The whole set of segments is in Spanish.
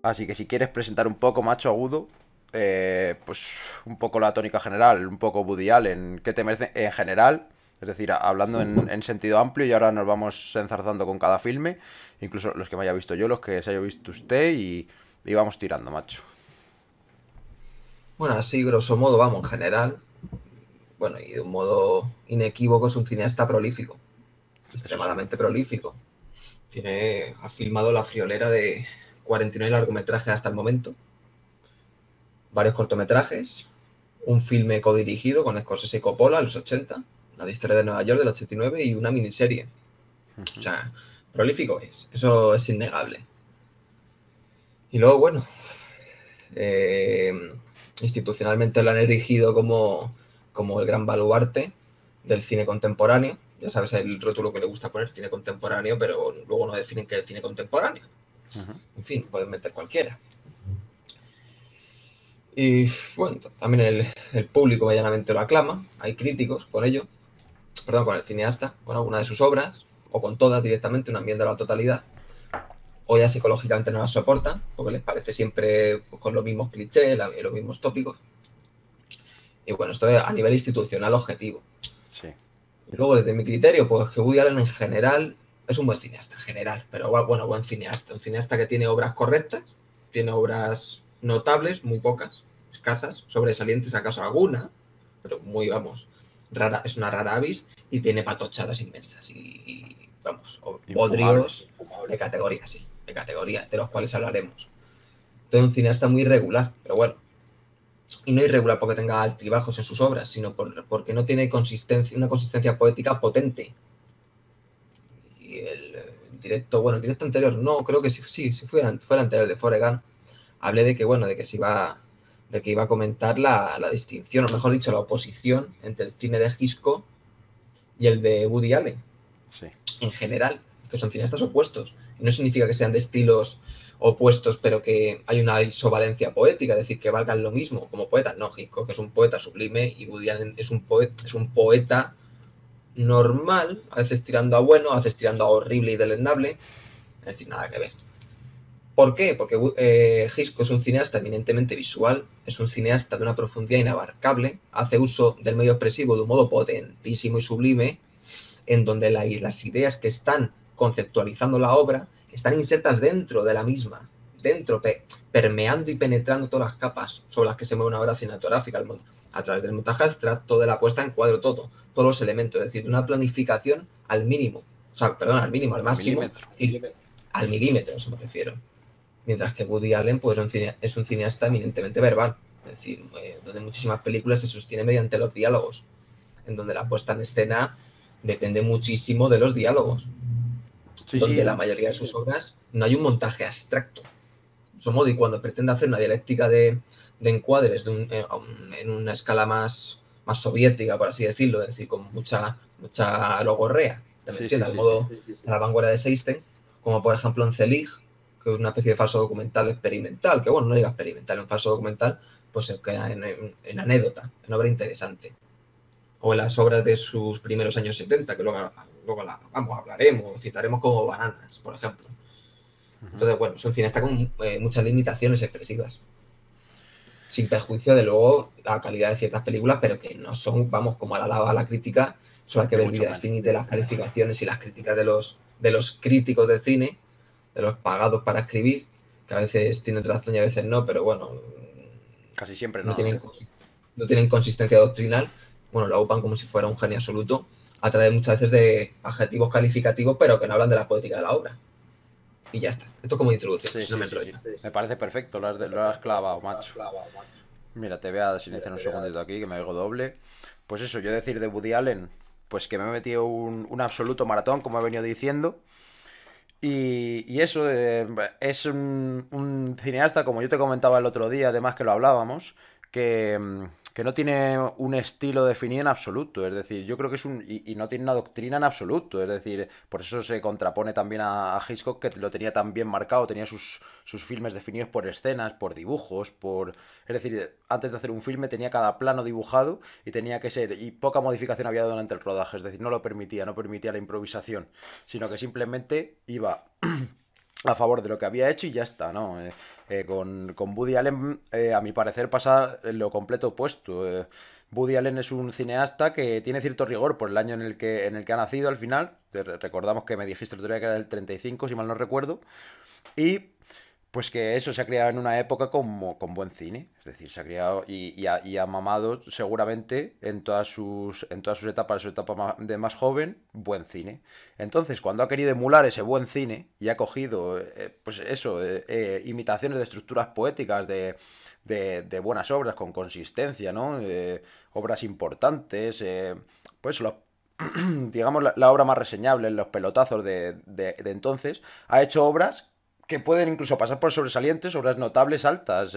Así que si quieres presentar un poco, macho agudo, pues un poco la tónica general, un poco Woody Allen, ¿qué te merece en general? Es decir, hablando en sentido amplio y ahora nos vamos enzarzando con cada filme, incluso los que me haya visto yo, los que se haya visto usted y vamos tirando, macho. Bueno, así grosso modo, vamos, en general, bueno, y de un modo inequívoco es un cineasta prolífico, Eso sí. extremadamente prolífico. Ha filmado la friolera de 49 largometrajes hasta el momento, varios cortometrajes, un filme codirigido con Scorsese y Coppola en los 80, la de Historia de Nueva York del 89 y una miniserie. O sea, prolífico es, eso es innegable. Y luego, bueno, eh, institucionalmente lo han erigido como el gran baluarte del cine contemporáneo. Ya sabes el rótulo que le gusta poner, cine contemporáneo, pero luego no definen qué es cine contemporáneo. En fin, pueden meter cualquiera. Y bueno, también el público medianamente lo aclama, hay críticos con ello, perdón, con el cineasta, con alguna de sus obras, o con todas directamente, una enmienda a la totalidad, o ya psicológicamente no las soportan, porque les parece siempre pues, con los mismos clichés, los mismos tópicos. Y bueno, esto es a nivel institucional objetivo. Sí. Y luego, desde mi criterio, pues que Woody Allen en general es un buen cineasta, en general, pero bueno, buen cineasta. Un cineasta que tiene obras correctas, tiene obras notables, muy pocas, escasas, sobresalientes, acaso alguna, pero muy, vamos, rara, es una rara avis, y tiene patochadas inmensas y vamos, bodrios Infumables. de categoría, sí, de categoría, de los cuales hablaremos. Entonces, un cineasta muy irregular, pero bueno, y no irregular porque tenga altibajos en sus obras, sino porque no tiene una consistencia poética potente. Y el directo, bueno, el directo anterior, no, creo que sí fue el anterior de Foregan. Hablé de que, bueno, de que iba a comentar la distinción, o mejor dicho, la oposición entre el cine de Hitchcock y el de Woody Allen, Sí. en general, que son cineastas opuestos. Y no significa que sean de estilos opuestos, pero que hay una isovalencia poética, es decir, que valgan lo mismo como poetas. No, Hitchcock es un poeta sublime y Woody Allen es un poeta normal, a veces tirando a bueno, a veces tirando a horrible y deleznable, es decir, nada que ver. ¿Por qué? Porque Hitchcock es un cineasta eminentemente visual, es un cineasta de una profundidad inabarcable, hace uso del medio expresivo de un modo potentísimo y sublime, en donde las ideas que están conceptualizando la obra están insertas dentro de la misma, dentro, permeando y penetrando todas las capas sobre las que se mueve una obra cinematográfica, a través del montaje abstracto, de la puesta en cuadro, todos los elementos, es decir, de una planificación al mínimo, o sea, perdón, al mínimo, al Al máximo, milímetro. al milímetro, eso me refiero. Mientras que Woody Allen pues, es un cineasta eminentemente verbal, es decir, donde muchísimas películas se sostienen mediante los diálogos, en donde la puesta en escena depende muchísimo de los diálogos, Sí, sí, donde la mayoría de sus obras no hay un montaje abstracto. Su modo, y cuando pretende hacer una dialéctica de encuadres en una escala más soviética, por así decirlo, es decir, con mucha logorrea, ¿me sí, sí, entiendes? Al sí. modo de la vanguardia de Seisten, como por ejemplo en Zelig, que es una especie de falso documental experimental, que bueno, no diga experimental, un falso documental, pues se queda en anécdota, en obra interesante. O en las obras de sus primeros años 70, que luego hablaremos, citaremos como Bananas, por ejemplo. Entonces, bueno, es un cineasta con muchas limitaciones expresivas, sin perjuicio de luego la calidad de ciertas películas, pero que no son, vamos, como a la crítica, solo hay que Ni ver el mucho video menos. de las calificaciones y las críticas de los críticos de cine, de los pagados para escribir, que a veces tienen razón y a veces no, pero bueno, Casi siempre no no. tienen, no tienen consistencia doctrinal, bueno, lo ocupan como si fuera un genio absoluto, a través muchas veces de adjetivos calificativos, pero que no hablan de la poética de la obra. Y ya está. Esto como introducción, Sí, si no sí, me sí, enrollo. sí. Me parece perfecto, lo has clavado, macho. Mira, te voy a silenciar un segundito aquí, que me oigo doble. Pues eso, yo decir de Woody Allen, pues que me he metido un absoluto maratón, como he venido diciendo. Y eso, es un cineasta, como yo te comentaba el otro día, además que lo hablábamos, que no tiene un estilo definido en absoluto. Es decir, yo creo que es y no tiene una doctrina en absoluto. Es decir, por eso se contrapone también a Hitchcock, que lo tenía tan bien marcado, tenía sus filmes definidos por escenas, por dibujos, por... Es decir, antes de hacer un filme tenía cada plano dibujado y tenía que ser... Y poca modificación había durante el rodaje. Es decir, no lo permitía, no permitía la improvisación, sino que simplemente iba a favor de lo que había hecho y ya está, ¿no? Con Woody Allen, a mi parecer, pasa lo completo opuesto. Woody Allen es un cineasta que tiene cierto rigor por el año en el que ha nacido al final. Recordamos que me dijiste el otro día que era del 35, si mal no recuerdo. Y pues que eso se ha criado en una época con buen cine. Es decir, se ha criado y ha mamado seguramente en todas sus etapas, su etapa de más joven, buen cine. Entonces, cuando ha querido emular ese buen cine y ha cogido, pues eso, imitaciones de estructuras poéticas, de buenas obras con consistencia, ¿no? Obras importantes, pues digamos la obra más reseñable, Los pelotazos de entonces, ha hecho obras que pueden incluso pasar por sobresalientes, obras notables altas,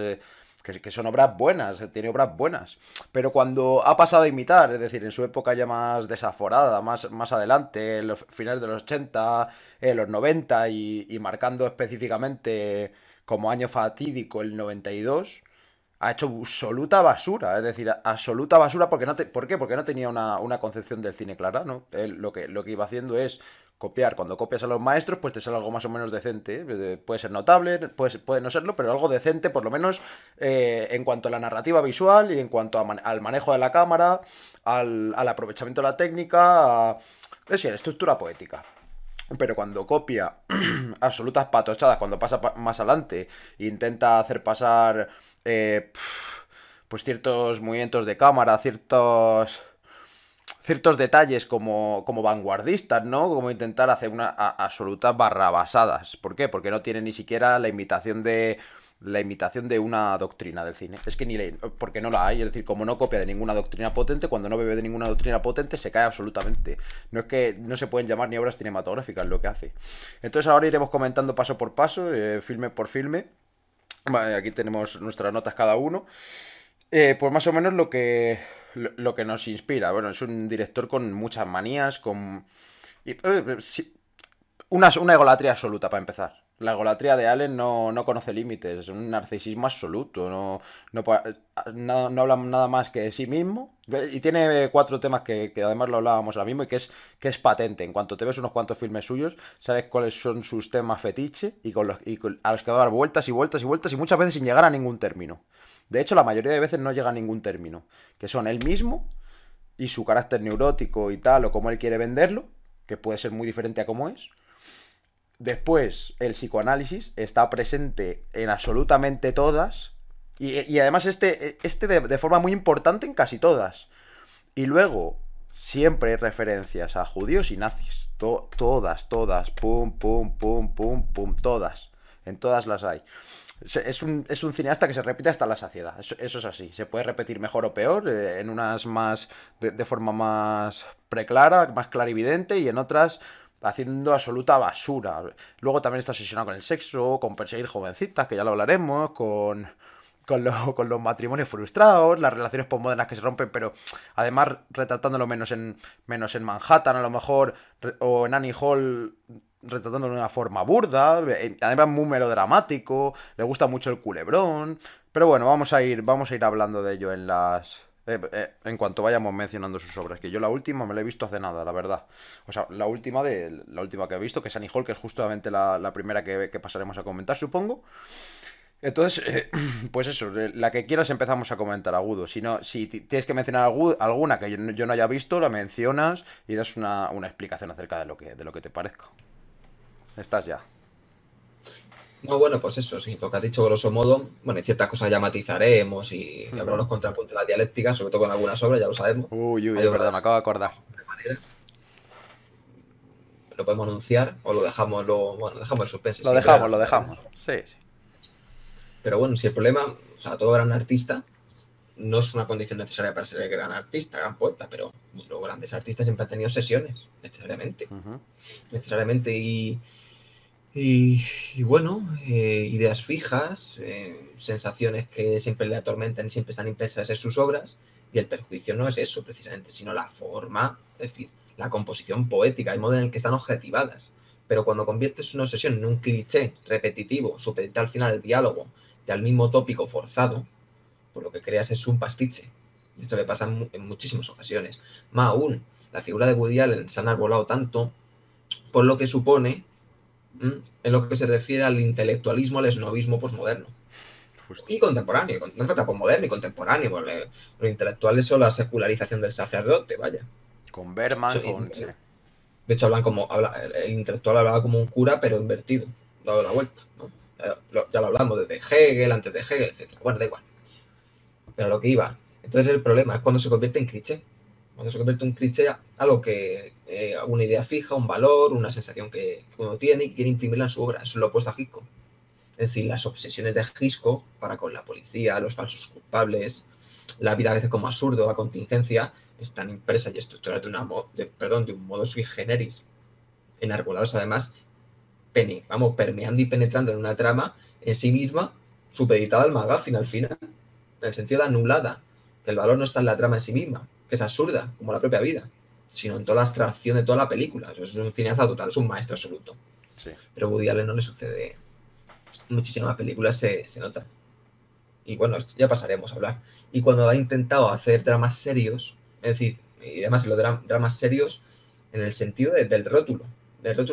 que son obras buenas, tiene obras buenas. Pero cuando ha pasado a imitar, es decir, en su época ya más desaforada, más adelante, en los finales de los 80, los 90 y marcando específicamente como año fatídico el 92, ha hecho absoluta basura, es decir, absoluta basura porque ¿por qué? Porque no tenía una concepción del cine clara, ¿no? Él lo que iba haciendo es copiar. Cuando copias a los maestros, pues te sale algo más o menos decente. Puede ser notable, puede no serlo, pero algo decente, por lo menos en cuanto a la narrativa visual y en cuanto al manejo de la cámara, al aprovechamiento de la técnica, es decir, estructura poética. Pero cuando copia absolutas patochadas, cuando pasa más adelante, e intenta hacer pasar pues ciertos movimientos de cámara, ciertos detalles como vanguardistas, ¿no? Como intentar hacer absolutas barrabasadas. ¿Por qué? Porque no tiene ni siquiera la imitación de una doctrina del cine. Es que porque no la hay. Es decir, como no copia de ninguna doctrina potente, cuando no bebe de ninguna doctrina potente, se cae absolutamente. No es que no se pueden llamar ni obras cinematográficas lo que hace. Entonces ahora iremos comentando paso por paso, filme por filme. Vale, aquí tenemos nuestras notas cada uno. Pues más o menos lo que nos inspira. Bueno, es un director con muchas manías, sí, una egolatría absoluta para empezar. La egolatría de Allen no conoce límites, es un narcisismo absoluto, no habla nada más que de sí mismo. Y tiene cuatro temas que además lo hablábamos ahora mismo y que es patente. En cuanto te ves unos cuantos filmes suyos, sabes cuáles son sus temas fetiche a los que va a dar vueltas y vueltas y vueltas y muchas veces sin llegar a ningún término. De hecho, la mayoría de veces no llega a ningún término, que son él mismo y su carácter neurótico y tal, o como él quiere venderlo, que puede ser muy diferente a cómo es. Después, el psicoanálisis está presente en absolutamente todas. Y además de forma muy importante en casi todas. Y luego, siempre hay referencias a judíos y nazis. Todas. Pum, pum, pum, pum, pum. Todas. En todas las hay. Es un cineasta que se repite hasta la saciedad. Eso es así. Se puede repetir mejor o peor. En unas más de forma más preclara, más clarividente. Y en otras haciendo absoluta basura. Luego también está obsesionado con el sexo, con perseguir jovencitas, que ya lo hablaremos, con los matrimonios frustrados, las relaciones posmodernas que se rompen, pero además retratándolo menos en Manhattan, a lo mejor, o en Annie Hall, retratándolo de una forma burda, además muy melodramático, le gusta mucho el culebrón, pero bueno, vamos a ir hablando de ello en cuanto vayamos mencionando sus obras, que yo la última me la he visto hace nada, la verdad. O sea, la última que he visto, que es Annie Hall, que es justamente la primera que pasaremos a comentar, supongo. Entonces, pues eso, la que quieras empezamos a comentar, Agudo. Si tienes que mencionar alguna que yo no haya visto, la mencionas y das una explicación acerca de lo que te parezca. Estás ya. No, bueno, pues eso, sí, lo que has dicho grosso modo, bueno, hay ciertas cosas ya matizaremos y habrá los contrapuntos de la dialéctica, sobre todo con algunas obras, ya lo sabemos. Uy, Hay es obras verdad, me acabo de acordar. de manera. Lo podemos anunciar o lo dejamos, bueno, dejamos el suspense. Lo dejamos. Sí, sí. Pero bueno, si el problema, o sea, todo gran artista no es una condición necesaria para ser gran artista, gran poeta, pero los grandes artistas siempre han tenido sesiones, necesariamente. Necesariamente, y bueno, ideas fijas, sensaciones que siempre le atormentan, siempre están impresas en sus obras, y el perjuicio no es eso precisamente, sino la forma, es decir, la composición poética, el modo en el que están objetivadas. Pero cuando conviertes una obsesión en un cliché repetitivo, supedita al final el diálogo y al mismo tópico forzado, pues lo que creas es un pastiche. Esto le pasa en muchísimas ocasiones. Más aún, la figura de Woody Allen se han arbolado tanto por lo que supone en lo que se refiere al intelectualismo, al esnovismo posmoderno. Justo. Y contemporáneo, no trata posmoderno y contemporáneo, porque los intelectuales son la secularización del sacerdote, vaya. Con Berman, So- con... Sí. De hecho, el intelectual hablaba como un cura, pero invertido, dado la vuelta, ¿no? Ya lo hablamos desde Hegel, antes de Hegel, etc. Bueno, da igual. Pero a lo que iba. Entonces el problema es cuando se convierte en cliché. Cuando se convierte en un cliché, algo que una idea fija, un valor, una sensación que uno tiene y quiere imprimirla en su obra. Eso es lo opuesto a Hitchcock. Es decir, las obsesiones de Hitchcock para con la policía, los falsos culpables, la vida a veces como absurdo, la contingencia, están impresas y estructuradas de un modo sui generis, enarbolados además, permeando y penetrando en una trama en sí misma, supeditada al McGuffin al final, en el sentido de anulada, que el valor no está en la trama en sí misma, que es absurda, como la propia vida, sino en toda la abstracción de toda la película. Eso es un cineasta total, es un maestro absoluto. Sí. Pero a Woody Allen no le sucede. Muchísimas películas se notan. Y bueno, esto ya pasaremos a hablar. Y cuando ha intentado hacer dramas serios, es decir, y además los dramas serios en el sentido del rótulo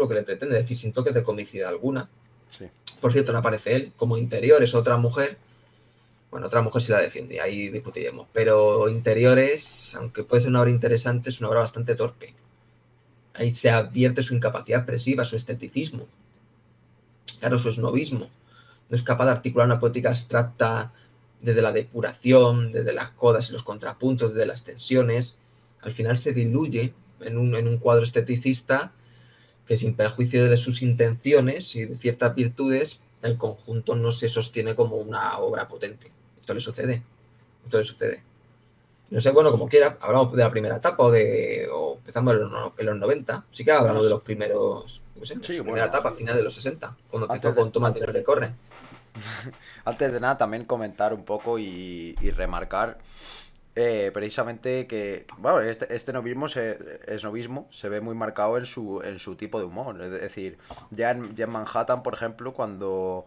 que le pretende, es decir, sin toques de comicidad alguna. Sí. Por cierto, no aparece él, como interiores, otra mujer. Bueno, otra mujer sí la defiende, ahí discutiremos. Pero interiores, aunque puede ser una obra interesante, es una obra bastante torpe. Ahí se advierte su incapacidad expresiva, su esteticismo, claro, su esnovismo. No es capaz de articular una poética abstracta desde la depuración, desde las codas y los contrapuntos, desde las tensiones. Al final se diluye en un cuadro esteticista que, sin perjuicio de sus intenciones y de ciertas virtudes, el conjunto no se sostiene como una obra potente. Esto le sucede. Esto le sucede. No sé, bueno, como quiera, hablamos de la primera etapa o empezamos en los 90. Sí que Bueno, hablamos de los primeros, no sé, sí, su primera bueno. etapa, final de los 60, cuando Antes empezó de, con Toma Dinero y Corre. antes de nada, también comentar un poco y remarcar precisamente que, bueno, este esnovismo se ve muy marcado en su tipo de humor. Es decir, ya en Manhattan, por ejemplo, cuando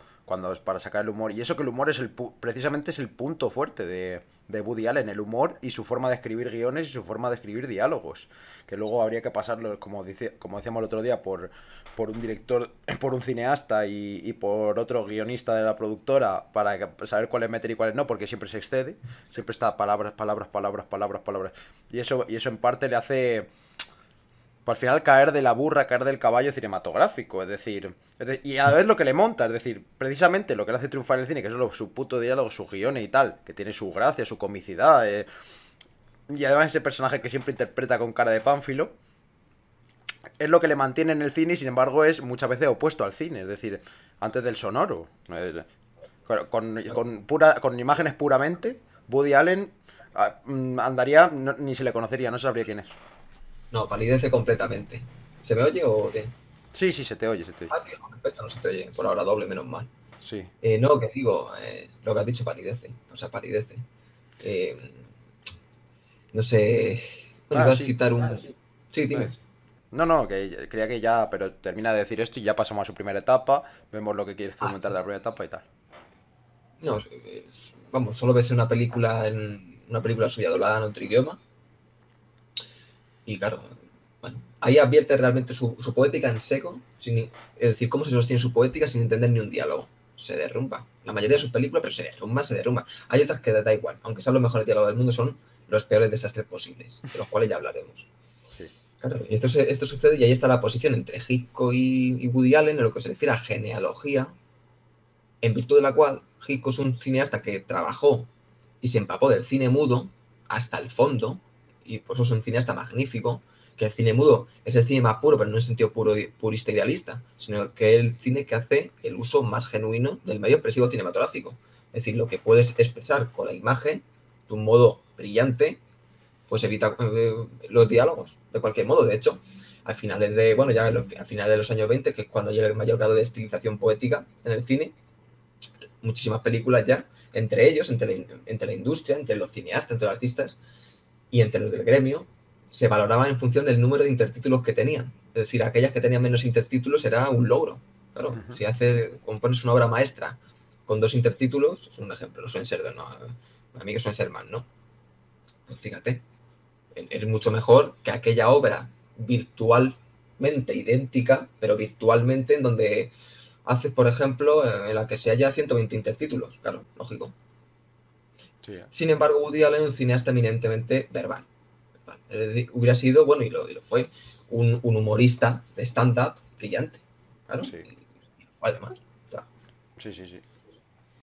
es para sacar el humor, y eso que el humor precisamente es el punto fuerte de Woody Allen, el humor y su forma de escribir guiones y su forma de escribir diálogos, que luego habría que pasarlo, como decíamos el otro día, por un director, por un cineasta y por otro guionista de la productora para saber cuál es meter y cuál es no, porque siempre se excede, siempre está palabras, palabras, palabras, palabras, palabras. Y eso en parte le hace, al final, caer de la burra, caer del caballo cinematográfico. Y a la vez lo que le monta, es decir, precisamente lo que le hace triunfar en el cine, que es su puto diálogo, su guiones y tal, que tiene su gracia, su comicidad, y además ese personaje que siempre interpreta con cara de pánfilo, es lo que le mantiene en el cine y sin embargo es muchas veces opuesto al cine, es decir, antes del sonoro. Con imágenes puramente, Woody Allen andaría, ni se le conocería, no sabría quién es. No, palidece completamente. ¿Se me oye o qué? Sí, sí, se te oye, se te oye. Ah, sí, perfecto, no se te oye. Por ahora doble, menos mal. Sí. No, que digo, lo que has dicho palidece. O sea, palidece. Eh, no sé. Bueno, Ah, iba a sí. citar un. Sí, No, dime. no, no, que creía que ya, pero termina de decir esto y ya pasamos a su primera etapa, vemos lo que quieres Ah, comentar sí, de la sí. primera etapa y tal. No, vamos, solo ves una película suya doblada en otro idioma. Y claro, bueno, ahí advierte realmente su poética en seco, es decir, cómo se sostiene su poética sin entender ni un diálogo. Se derrumba. La mayoría de sus películas, pero se derrumba, se derrumba. Hay otras que da igual, aunque sean los mejores diálogos del mundo, son los peores desastres posibles, de los cuales ya hablaremos. Sí. Claro, y esto sucede y ahí está la posición entre Hitchcock y Woody Allen en lo que se refiere a genealogía, en virtud de la cual Hitchcock es un cineasta que trabajó y se empapó del cine mudo hasta el fondo, y por eso es un cineasta magnífico, que el cine mudo es el cine más puro, pero no en el sentido purista idealista, sino que es el cine que hace el uso más genuino del medio expresivo cinematográfico. Es decir, lo que puedes expresar con la imagen de un modo brillante, pues evita los diálogos, de cualquier modo. De hecho, a finales de, bueno, ya a finales de los años 20, que es cuando llega el mayor grado de estilización poética en el cine, muchísimas películas ya, entre ellos, entre la industria, entre los cineastas, entre los artistas y entre los del gremio, se valoraban en función del número de intertítulos que tenían. Es decir, aquellas que tenían menos intertítulos era un logro. Claro, Ujú. si compones una obra maestra con 2 intertítulos, es un ejemplo, no suelen ser dos, no, a mí que suelen ser más, ¿no? Pues fíjate, es mucho mejor que aquella obra virtual, virtualmente idéntica, pero virtualmente en donde hace, por ejemplo, en la que se haya 120 intertítulos, claro, lógico. Sí. Sin embargo, Woody Allen es un cineasta eminentemente verbal. Es decir, hubiera sido, bueno, y lo fue, un humorista de stand-up brillante, claro, Sí. y además. Sí.